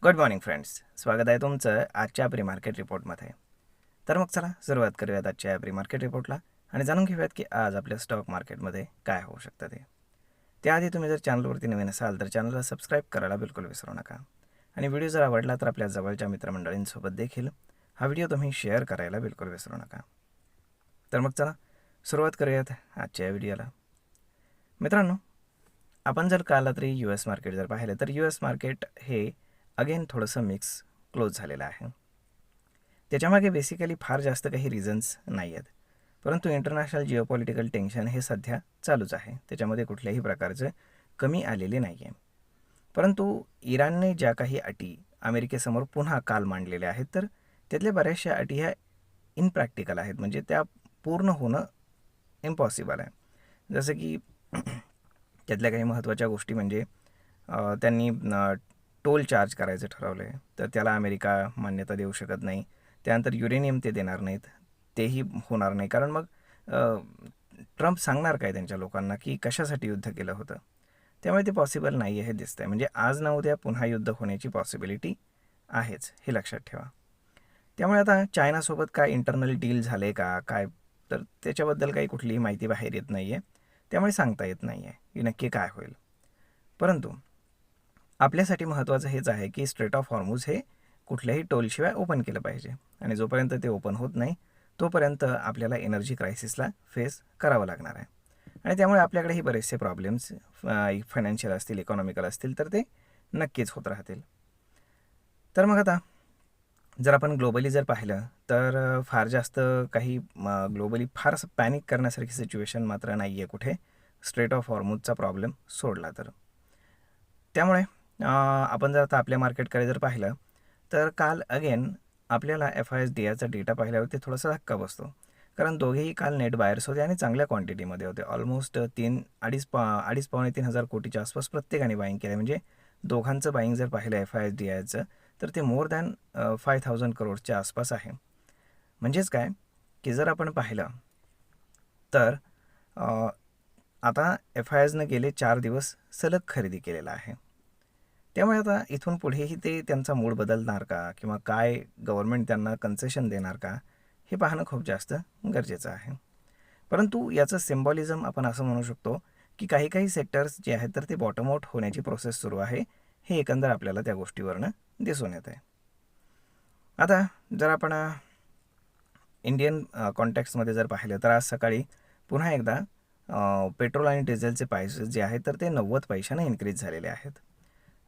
Good morning friends, स्वागत आहे तुमचं आजच्या प्री मार्केट रिपोर्टमध्ये. तर मग चला सुरुवात करूयात आजच्या प्री मार्केट रिपोर्टला आणि जाणून घेऊयात की आज आपल्या स्टॉक मार्केटमध्ये काय होऊ शकतं ते. त्याआधी तुम्ही जर चॅनलवरती नवीन असाल तर चॅनलला सबस्क्राईब करायला बिलकुल विसरू नका आणि व्हिडिओ जर आवडला तर आपल्या जवळच्या मित्रमंडळींसोबत देखील हा व्हिडिओ तुम्ही शेअर करायला बिलकुल विसरू नका. तर मग चला सुरुवात करूयात आजच्या व्हिडिओला. मित्रांनो, आपण जर काल रात्री US मार्केट जर पाहिलं तर US मार्केट हे अगेन थोडंसं मिक्स क्लोज झालेलं आहे. त्याच्यामागे बेसिकली फार जास्त काही रिझन्स नाही आहेत, परंतु इंटरनॅशनल जिओपॉलिटिकल टेन्शन हे सध्या चालूच आहे. त्याच्यामध्ये कुठल्याही प्रकारचं कमी आलेले नाही आहे. परंतु इराणने ज्या काही अटी अमेरिकेसमोर पुन्हा काल मांडलेल्या आहेत, तर त्यातल्या बऱ्याचशा अटी ह्या इनप्रॅक्टिकल आहेत, म्हणजे त्या पूर्ण होणं इम्पॉसिबल आहे. जसं की त्यातल्या काही महत्त्वाच्या गोष्टी म्हणजे त्यांनी टोल चार्ज करायचं ठरवलं आहे, तर त्याला अमेरिका मान्यता देऊ शकत नाही. त्यानंतर युरेनियम ते देणार नाहीत, तेही होणार नाही. कारण मग ट्रम्प सांगणार काय त्यांच्या लोकांना की कशासाठी युद्ध केलं होतं. त्यामुळे ते पॉसिबल नाही आहे हे दिसतंय. म्हणजे आज ना उद्या पुन्हा युद्ध होण्याची पॉसिबिलिटी आहेच, हे लक्षात ठेवा. त्यामुळे आता चायनासोबत काय इंटरनल डील झाले का काय, तर त्याच्याबद्दल काही कुठलीही माहिती बाहेर येत नाही आहे. त्यामुळे सांगता येत नाही आहे की नक्की काय होईल. परंतु आपल्यासाठी महत्त्वाचं हेच आहे की स्ट्रेट ऑफ हॉर्मुझ हे कुठल्याही टोलशिवाय ओपन केलं पाहिजे आणि जोपर्यंत ते ओपन होत नाही तोपर्यंत आपल्याला एनर्जी क्रायसिसला फेस करावं लागणार आहे. आणि त्यामुळे आपल्याकडेही बरेचसे प्रॉब्लेम्स फायनान्शियल असतील, इकॉनॉमिकल असतील, तर ते नक्कीच होत राहतील. तर मग आता जर आपण ग्लोबली जर पाहिलं तर फार जास्त काही ग्लोबली फार असं पॅनिक करण्यासारखी सिच्युएशन मात्र नाही आहे कुठे, स्ट्रेट ऑफ हॉर्मुझचा प्रॉब्लेम सोडला तर. त्यामुळे आपण जर आता आपल्या मार्केटकडे जर पाहिलं तर काल अगेन आपल्याला FISDIचा डेटा पाहिल्यावरती थोडासा धक्का बसतो. कारण दोघेही काल नेट बायर्स होते आणि चांगल्या क्वांटिटीमध्ये होते. ऑलमोस्ट अडीच पावणे 3,000 कोटीच्या आसपास प्रत्येकाने बाईंग केलं. म्हणजे दोघांचं बाईंग जर पाहिलं FISDIचं तर ते मोर दॅन 5,000 करोडच्या आसपास आहे. म्हणजेच काय की जर आपण पाहिलं तर आता FISनं गेले 4 दिवस सलग खरेदी केलेला आहे. त्यामुळे आता इथून पुढेही ते त्यांचा मूड बदलणार का किंवा काय गव्हर्नमेंट त्यांना कन्सेशन देणार का, हे पाहणं खूप जास्त गरजेचं आहे. परंतु याचं सिम्बॉलिझम आपण असं म्हणू शकतो की काही काही सेक्टर्स जे आहेत तर ते बॉटम आउट होण्याची प्रोसेस सुरू आहे, हे एकंदर आपल्याला त्या गोष्टीवरनं दिसून येतं आहे. आता जर आपण इंडियन कॉन्टॅक्ट्समध्ये जर पाहिलं तर आज सकाळी पुन्हा एकदा पेट्रोल आणि डिझेलचे प्राइसेस जे आहेत तर ते 90 पैशाने इन्क्रीज झालेले आहेत.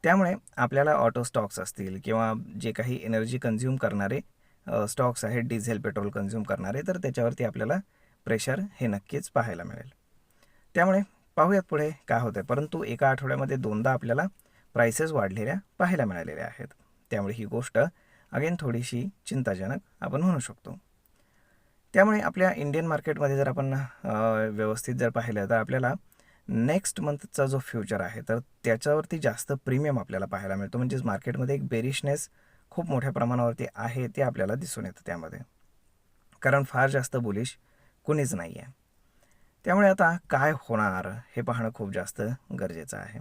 त्यामुळे आपल्याला ऑटो स्टॉक्स असतील किंवा जे काही एनर्जी कन्झ्यूम करणारे स्टॉक्स आहेत, डिझेल पेट्रोल कन्झ्यूम करणारे, तर त्याच्यावरती आपल्याला प्रेशर हे नक्कीच पाहायला मिळेल. त्यामुळे पाहूयात पुढे काय होतं आहे. परंतु एका आठवड्यामध्ये 2दा आपल्याला प्राइसेस वाढलेल्या पाहायला मिळालेल्या आहेत. त्यामुळे ही गोष्ट अगेन थोडीशी चिंताजनक आपण म्हणू शकतो. त्यामुळे आपल्या इंडियन मार्केटमध्ये जर आपण व्यवस्थित जर पाहिलं तर आपल्याला नेक्स्ट मंथचा जो फ्युचर आहे तर त्याच्यावरती जास्त प्रीमियम आपल्याला पाहायला मिळतो. म्हणजेच मार्केटमध्ये एक बेरिशनेस खूप मोठ्या प्रमाणावरती आहे ते आपल्याला दिसून येतं त्यामध्ये. कारण फार जास्त बुलिश कुणीच नाही आहे. त्यामुळे आता काय होणार हे पाहणं खूप जास्त गरजेचं आहे.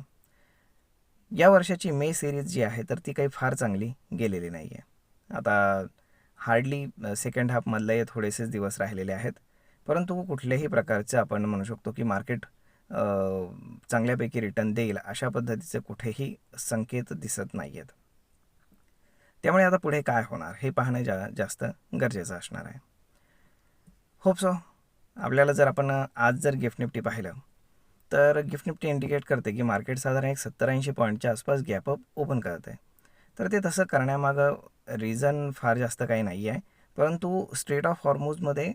या वर्षाची मे सिरीज जी आहे तर ती काही फार चांगली गेलेली नाही आहे. आता हार्डली सेकंड हाफमधले थोडेसेच दिवस राहिलेले आहेत. परंतु कुठल्याही प्रकारचं आपण म्हणू शकतो की मार्केट चांगल्यापैकी रिटर्न देईल अशा पद्धतीचे कुठेही संकेत दिसत नाही आहेत. त्यामुळे आता पुढे काय होणार हे पाहणं जास्त गरजेचं असणार आहे. Hope so. आपल्याला जर आपण आज जर गिफ्ट निफ्टी पाहिलं तर गिफ्ट निफ्टी इंडिकेट करते की मार्केट साधारण एक 70-80 पॉईंटच्या आसपास गॅपअप ओपन करत आहे. तर ते तसं करण्यामागं रिझन फार जास्त काही नाही आहे. परंतु स्ट्रेट ऑफ हॉर्मुझमध्ये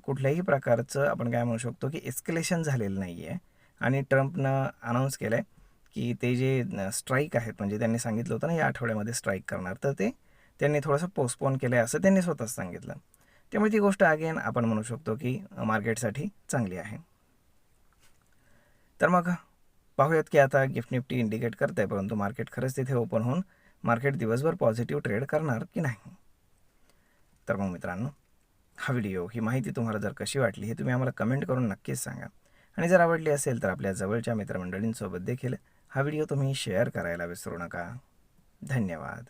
कुठल्याही प्रकारचं आपण काय म्हणू शकतो की एस्केलेशन झालेलं नाही आहे. आणि ट्रम्पनं अनाऊन्स केलं आहे की ते जे स्ट्राईक आहेत, म्हणजे त्यांनी सांगितलं होतं ना या आठवड्यामध्ये स्ट्राईक करणार, तर ते त्यांनी थोडंसं पोस्टपोन केलं आहे असं त्यांनी स्वतःच सांगितलं. त्यामुळे ती गोष्ट अगेन आपण म्हणू शकतो की मार्केटसाठी चांगली आहे. तर मग पाहूयात की आता गिफ्ट निफ्टी इंडिकेट करत आहे, परंतु मार्केट खरंच तिथे ओपन होऊन मार्केट दिवसभर पॉझिटिव्ह ट्रेड करणार की नाही. तर मग मित्रांनो, हा व्हिडिओ ही माहिती तुम्हाला जर कशी वाटली हे तुम्ही आम्हाला कमेंट करून नक्कीच सांगा. आणि जर आवडली असेल तर आपल्या जवळच्या मित्रमंडळींसोबत देखील हा व्हिडिओ तुम्ही शेअर करायला विसरू नका. धन्यवाद.